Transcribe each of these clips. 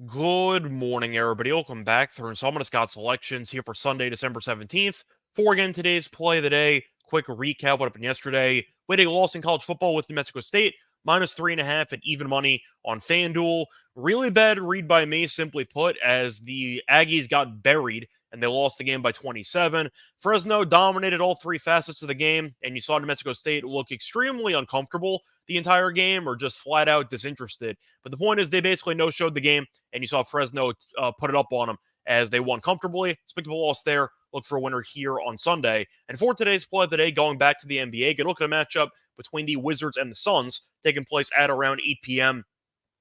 Good morning, everybody. Welcome back through installment of Scott's Selections here for Sunday, December 17th. For again, today's play of the day. Quick recap what happened yesterday. We had a loss in college football with New Mexico State, -3.5 at even money on FanDuel. Really bad read by me, simply put, as the Aggies got buried and they lost the game by 27. Fresno dominated all three facets of the game, and you saw New Mexico State look extremely uncomfortable the entire game or just flat out disinterested. But the point is, they basically no-showed the game, and you saw Fresno put it up on them as they won comfortably. Respectable loss there. Look for a winner here on Sunday. And for today's play of the day, going back to the NBA, get a look at a matchup between the Wizards and the Suns taking place at around 8 p.m.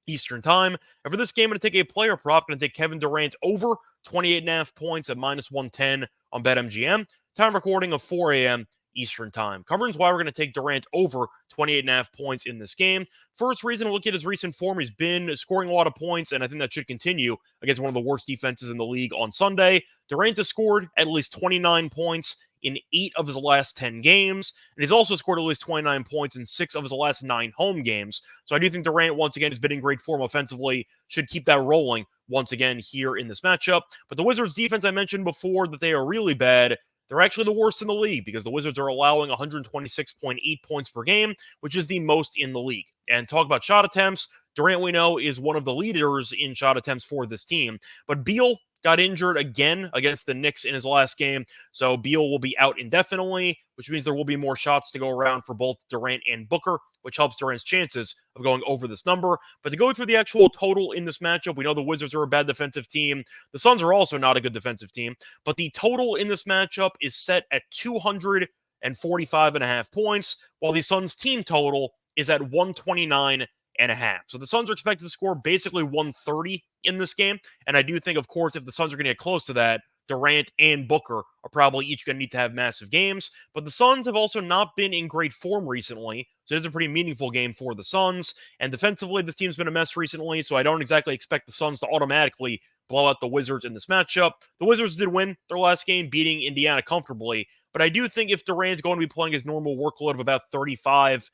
Eastern Time. And for this game, I'm going to take a player prop. I'm going to take Kevin Durant over 28.5 points at -110 on BetMGM. Time recording of 4 a.m. Eastern Time. Covering why we're going to take Durant over 28.5 points in this game. First reason to look at his recent form. He's been scoring a lot of points, and I think that should continue against one of the worst defenses in the league on Sunday. Durant has scored at least 29 points in 8 of his last 10 games, and he's also scored at least 29 points in 6 of his last 9 home games. So I do think Durant, once again, has been in great form offensively, should keep that rolling once again here in this matchup. But the Wizards' defense, I mentioned before that they are really bad. They're actually the worst in the league because the Wizards are allowing 126.8 points per game, which is the most in the league. And talk about shot attempts, Durant, we know, is one of the leaders in shot attempts for this team. But Beal got injured again against the Knicks in his last game, so Beal will be out indefinitely, which means there will be more shots to go around for both Durant and Booker, which helps Durant's chances of going over this number. But to go through the actual total in this matchup, we know the Wizards are a bad defensive team. The Suns are also not a good defensive team, but the total in this matchup is set at 245.5 points, while the Suns team total is at 129.5. So the Suns are expected to score basically 130 in this game. And I do think, of course, if the Suns are going to get close to that, Durant and Booker are probably each going to need to have massive games. But the Suns have also not been in great form recently. So it is a pretty meaningful game for the Suns. And defensively, this team's been a mess recently. So I don't exactly expect the Suns to automatically blow out the Wizards in this matchup. The Wizards did win their last game, beating Indiana comfortably. But I do think if Durant's going to be playing his normal workload of about 37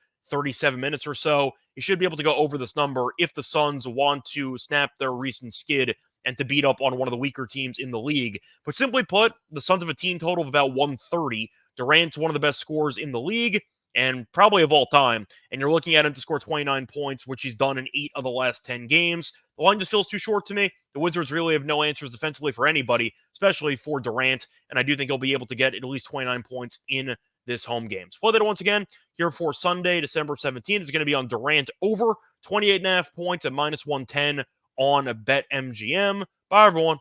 minutes or so, he should be able to go over this number if the Suns want to snap their recent skid and to beat up on one of the weaker teams in the league. But simply put, the Suns have a team total of about 130. Durant's one of the best scorers in the league and probably of all time. And you're looking at him to score 29 points, which he's done in 8 of the last 10 games. The line just feels too short to me. The Wizards really have no answers defensively for anybody, especially for Durant. And I do think he'll be able to get at least 29 points in this home game. So play that once again here for Sunday, December 17th. Is going to be on Durant over 28.5 points at -110 on BetMGM. Bye, everyone.